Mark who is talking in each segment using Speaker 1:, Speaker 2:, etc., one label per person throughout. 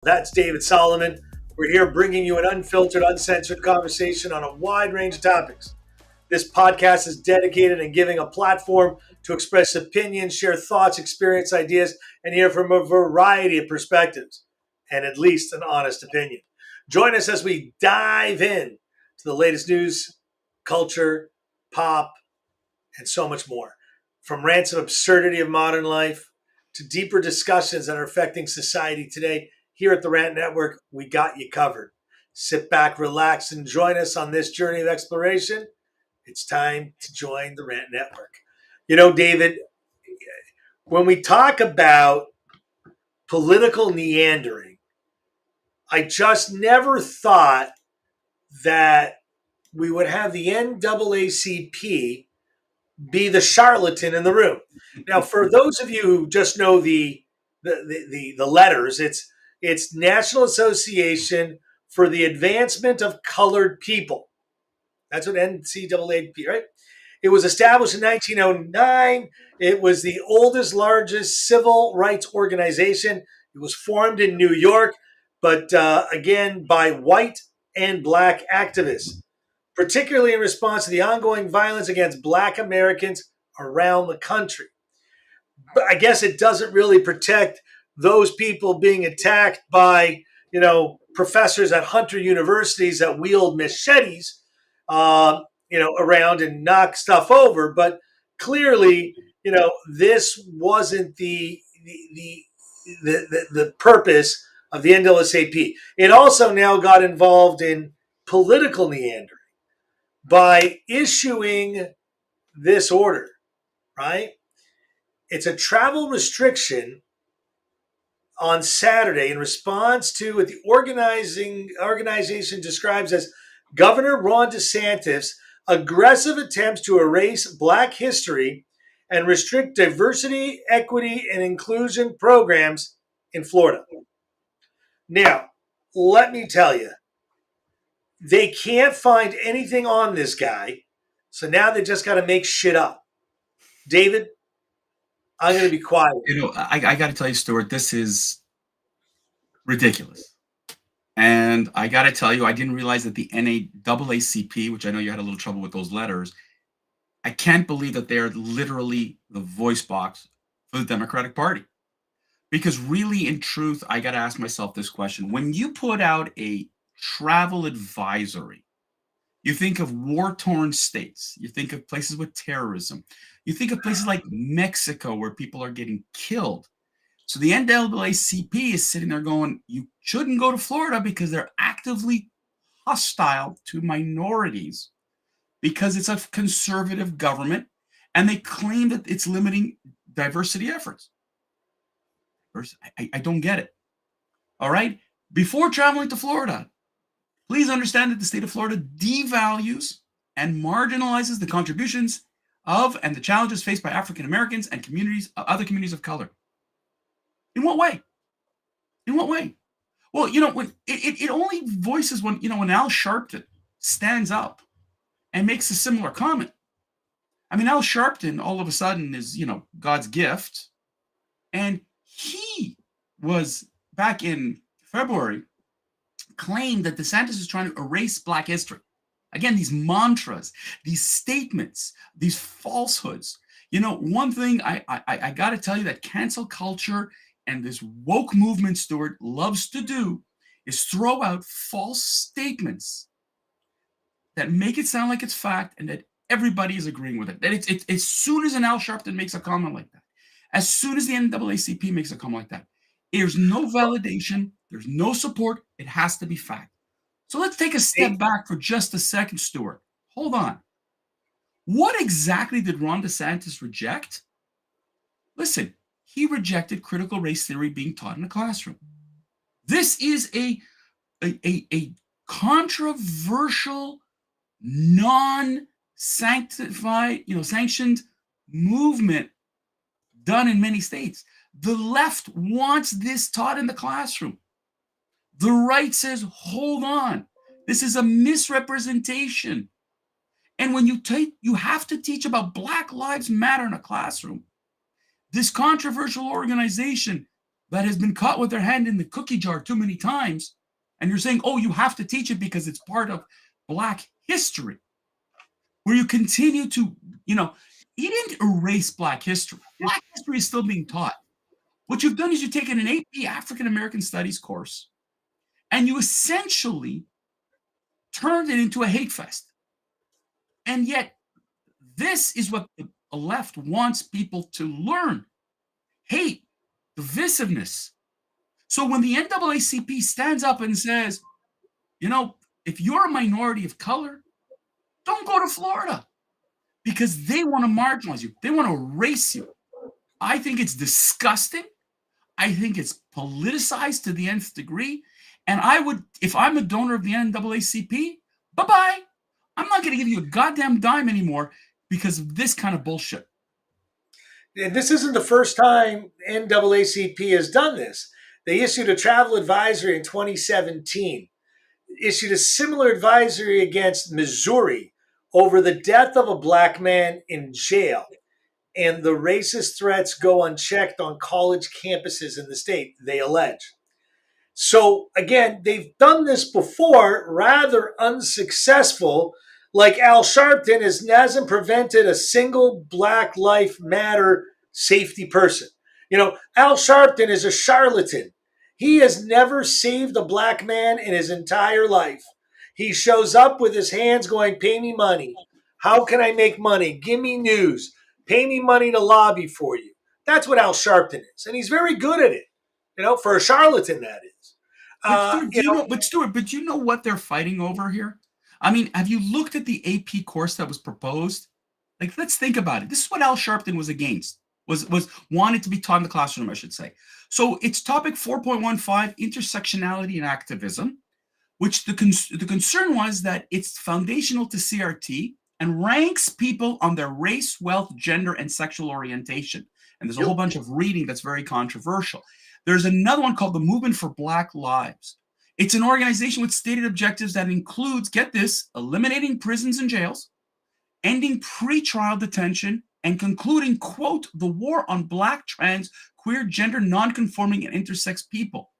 Speaker 1: That's David Solomon. We're here bringing you an unfiltered, uncensored conversation on a wide range of topics. This podcast is dedicated and giving a platform to express opinions, share thoughts, experience ideas, and hear from a variety of perspectives, and at least an honest opinion. Join us as we dive in to the latest news, culture, pop, and so much more. From rants of absurdity of modern life to deeper discussions that are affecting society today, here at the Rant Network, we got you covered. Sit back, relax, and join us on this journey of exploration. It's time to join the Rant Network. You know, David, when we talk about political meandering, I just never thought that we would have the NAACP be the charlatan in the room. Now, for those of you who just know the letters, it's National Association for the Advancement of Colored People. That's what NCAAP, right? It was established in 1909. It was the oldest, largest civil rights organization. It was formed in New York, but again, by white and black activists, particularly in response to the ongoing violence against black Americans around the country. But I guess it doesn't really protect those people being attacked by, professors at Hunter universities that wield machetes, around and knock stuff over. But clearly, this wasn't the purpose of the NAACP. It also now got involved in political meandering by issuing this order, right? It's a travel restriction on Saturday in response to what the organization describes as Governor Ron DeSantis' aggressive attempts to erase Black history and restrict diversity, equity, and inclusion programs in Florida. Now, let me tell you, they can't find anything on this guy, so now they just got to make shit up. David, I'm going to be quiet.
Speaker 2: I got to tell you, Stuart, this is ridiculous. And I got to tell you, I didn't realize that the NAACP, which I know you had a little trouble with those letters, I can't believe that they're literally the voice box for the Democratic Party. Because really, in truth, I got to ask myself this question. When you put out a travel advisory, you think of war-torn states. You think of places with terrorism. You think of places like Mexico where people are getting killed. So the NAACP is sitting there going, you shouldn't go to Florida because they're actively hostile to minorities because it's a conservative government, and they claim that it's limiting diversity efforts. I don't get it. All right? Before traveling to Florida, please understand that the state of Florida devalues and marginalizes the contributions of and the challenges faced by African Americans and other communities of color. In what way? In what way? Well, when it only voices when Al Sharpton stands up and makes a similar comment. I mean, Al Sharpton all of a sudden is, God's gift. And he was back in February claimed that DeSantis is trying to erase Black history. Again, these mantras, these statements, these falsehoods. One thing I got to tell you that cancel culture and this woke movement, Stuart, loves to do is throw out false statements that make it sound like it's fact and that everybody is agreeing with it. That it's as soon as an Al Sharpton makes a comment like that, as soon as the NAACP makes a comment like that, there's no validation, there's no support, it has to be fact. So let's take a step back for just a second, Stuart. Hold on. What exactly did Ron DeSantis reject? Listen, he rejected critical race theory being taught in the classroom. This is a controversial, non-sanctified, sanctioned movement done in many states. The left wants this taught in the classroom. The right says, hold on, this is a misrepresentation. And when you have to teach about Black Lives Matter in a classroom, this controversial organization that has been caught with their hand in the cookie jar too many times, and you're saying, oh, you have to teach it because it's part of Black history, where you continue to, you didn't erase Black history. Black history is still being taught. What you've done is you've taken an AP African American Studies course and you essentially turned it into a hate fest. And yet, this is what the left wants people to learn: hate, divisiveness. So when the NAACP stands up and says, if you're a minority of color, don't go to Florida, because they want to marginalize you, they want to erase you. I think it's disgusting. I think it's politicized to the nth degree. And I would, if I'm a donor of the NAACP, bye-bye. I'm not going to give you a goddamn dime anymore because of this kind of bullshit.
Speaker 1: And this isn't the first time NAACP has done this. They issued a travel advisory in 2017, issued a similar advisory against Missouri over the death of a Black man in jail. And the racist threats go unchecked on college campuses in the state, they allege. So again, they've done this before, rather unsuccessful. Like Al Sharpton hasn't prevented a single Black Life Matter safety person. Al Sharpton is a charlatan. He has never saved a Black man in his entire life. He shows up with his hands going, pay me money. How can I make money? Give me news. Pay me money to lobby for you. That's what Al Sharpton is. And he's very good at it, for a charlatan, that is.
Speaker 2: Stuart, but you know what they're fighting over here? I mean, have you looked at the AP course that was proposed? Like, let's think about it. This is what Al Sharpton was against, was wanted to be taught in the classroom, I should say. So it's topic 4.15, intersectionality and activism, which the concern was that it's foundational to CRT and ranks people on their race, wealth, gender, and sexual orientation. And there's a whole bunch of reading that's very controversial. There's another one called the Movement for Black Lives. It's an organization with stated objectives that includes, get this, eliminating prisons and jails, ending pretrial detention, and concluding, quote, the war on Black, trans, queer, gender, nonconforming, and intersex people.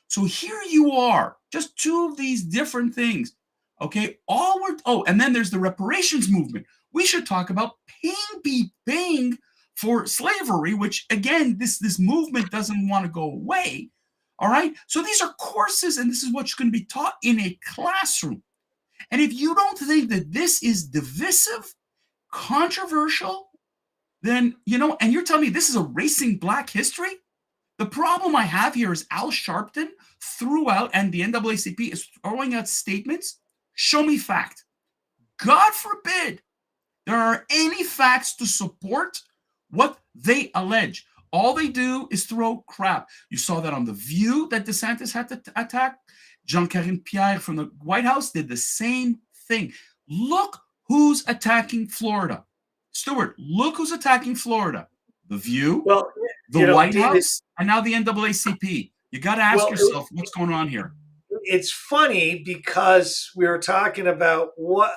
Speaker 2: So here you are, just two of these different things. Okay, and then there's the reparations movement. We should talk about paying for slavery, which again, this movement doesn't want to go away. All right, so these are courses, and this is what's going to be taught in a classroom. And if you don't think that this is divisive, controversial, then, and you're telling me this is erasing Black history? The problem I have here is Al Sharpton threw out, and the NAACP is throwing out statements. Show me fact. God forbid there are any facts to support what they allege. All they do is throw crap. You saw that on The View that DeSantis had to attack. Jean-Karine Pierre from the White House did the same thing. Look who's attacking Florida. Stuart, look who's attacking Florida. The View, the White House, and now the NAACP. You got to ask yourself what's going on here.
Speaker 1: It's funny because we were talking about what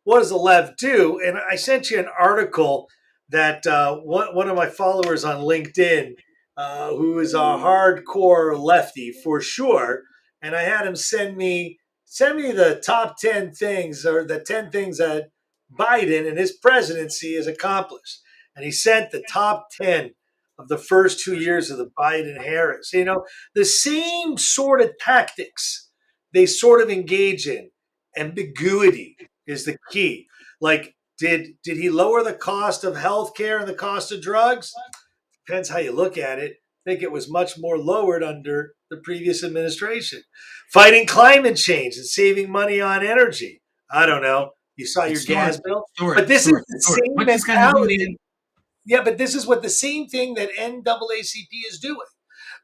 Speaker 1: does the left do, and I sent you an article that one of my followers on LinkedIn, who is a hardcore lefty for sure, and I had him send me the top 10 things, or the 10 things that Biden and his presidency has accomplished. And he sent the top 10 of the first 2 years of the Biden-Harris. The same sort of tactics they sort of engage in. Ambiguity is the key. Like, did he lower the cost of healthcare and the cost of drugs? Depends how you look at it. I think it was much more lowered under the previous administration. Fighting climate change and saving money on energy. I don't know. You saw your gas bill? But this is the same mentality. Yeah, but this is what the same thing that NAACP is doing.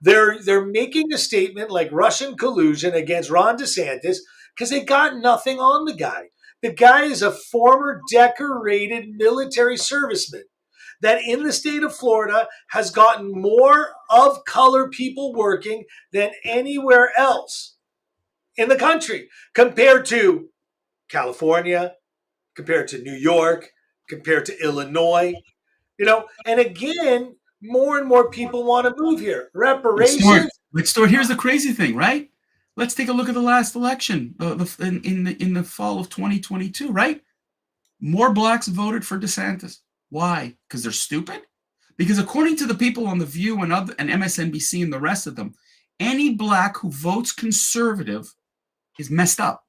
Speaker 1: They're making a statement like Russian collusion against Ron DeSantis because they got nothing on the guy. The guy is a former decorated military serviceman that in the state of Florida has gotten more of color people working than anywhere else in the country, compared to California, compared to New York, compared to Illinois. And again, more and more people want to move here.
Speaker 2: But Stuart,
Speaker 1: Reparations.
Speaker 2: here's the crazy thing, right? Let's take a look at the last election in the fall of 2022, right? More blacks voted for DeSantis. Why? Because they're stupid? Because according to the people on The View and MSNBC and the rest of them, any black who votes conservative is messed up,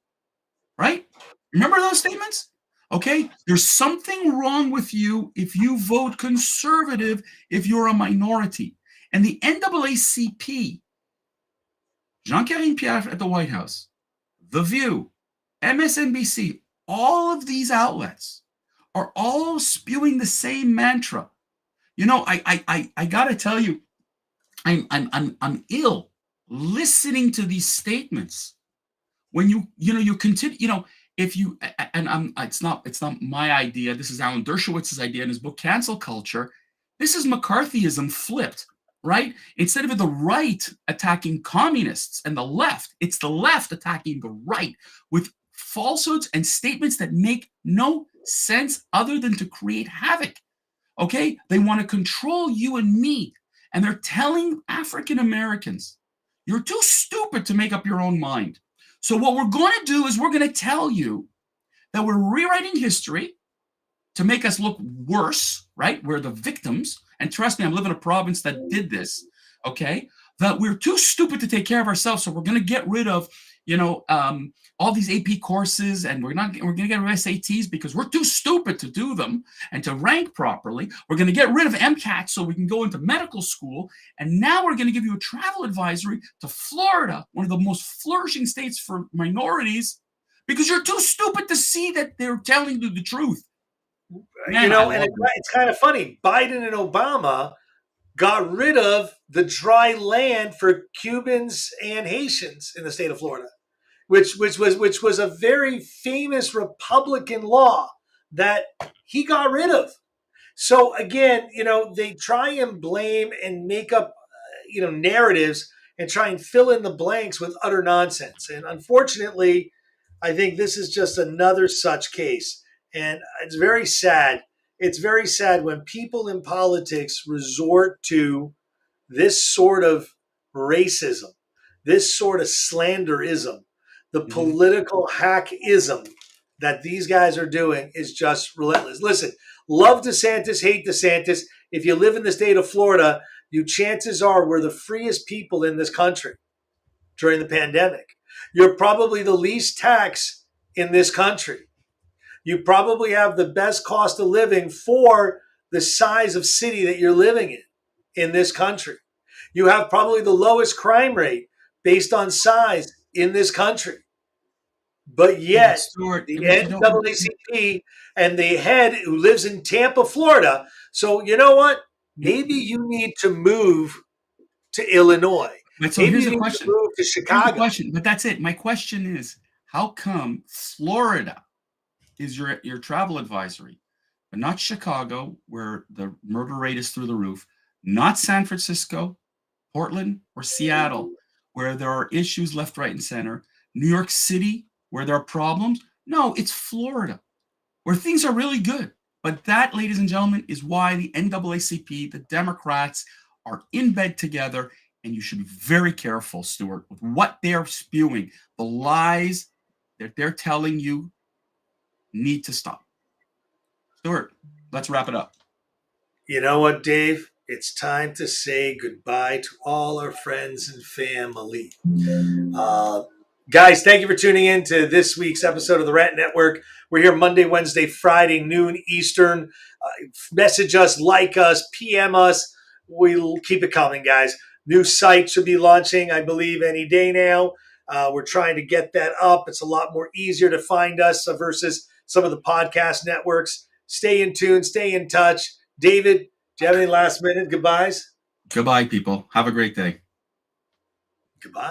Speaker 2: right? Remember those statements? Okay, there's something wrong with you if you vote conservative if you're a minority. And the NAACP, Jean-Karine Pierre at the White House, The View, MSNBC, all of these outlets are all spewing the same mantra. You know, I gotta tell you, I'm ill listening to these statements. When you continue, if you and it's not my idea. This is Alan Dershowitz's idea in his book Cancel Culture. This is McCarthyism flipped, right? Instead of the right attacking communists and the left, it's the left attacking the right with falsehoods and statements that make no sense other than to create havoc. Okay? They want to control you and me. And they're telling African Americans, you're too stupid to make up your own mind. So what we're going to do is we're going to tell you that we're rewriting history to make us look worse, right? We're the victims. And trust me, I'm living in a province that did this, okay? That we're too stupid to take care of ourselves. So we're going to get rid of, all these AP courses, and we're going to get rid of SATs because we're too stupid to do them and to rank properly. We're going to get rid of MCAT so we can go into medical school. And now we're going to give you a travel advisory to Florida, one of the most flourishing states for minorities, because you're too stupid to see that they're telling you the truth. Man,
Speaker 1: And it's kind of funny. Biden and Obama got rid of the dry land for Cubans and Haitians in the state of Florida, which was a very famous Republican law that he got rid of. So again, they try and blame and make up, narratives and try and fill in the blanks with utter nonsense. And unfortunately, I think this is just another such case. And it's very sad. It's very sad when people in politics resort to this sort of racism, this sort of slanderism, the political hackism that these guys are doing is just relentless. Listen, love DeSantis, hate DeSantis. If you live in the state of Florida, chances are we're the freest people in this country during the pandemic. You're probably the least taxed in this country. You probably have the best cost of living for the size of city that you're living in this country. You have probably the lowest crime rate based on size in this country. But yet,
Speaker 2: Stuart,
Speaker 1: the NAACP and the head who lives in Tampa, Florida. So you know what? Maybe you need to move to Illinois.
Speaker 2: But so
Speaker 1: Maybe
Speaker 2: here's
Speaker 1: you
Speaker 2: the
Speaker 1: need
Speaker 2: question.
Speaker 1: to move to Chicago.
Speaker 2: But that's it. My question is, how come Florida is your travel advisory, but not Chicago, where the murder rate is through the roof, not San Francisco, Portland, or Seattle, where there are issues left, right, and center, New York City, where there are problems? No, it's Florida, where things are really good. But that, ladies and gentlemen, is why the NAACP, the Democrats, are in bed together, and you should be very careful, Stuart, with what they're spewing. The lies that they're telling you need to stop. Stuart, let's wrap it up.
Speaker 1: You know what, Dave? It's time to say goodbye to all our friends and family. Guys, thank you for tuning in to this week's episode of the Rant Network. We're here Monday, Wednesday, Friday, noon Eastern. Message us, like us, PM us. We'll keep it coming, guys. New site should be launching, I believe, any day now. We're trying to get that up. It's a lot more easier to find us versus some of the podcast networks. Stay in tune. Stay in touch. David, do you have any last minute goodbyes?
Speaker 2: Goodbye, people. Have a great day.
Speaker 1: Goodbye.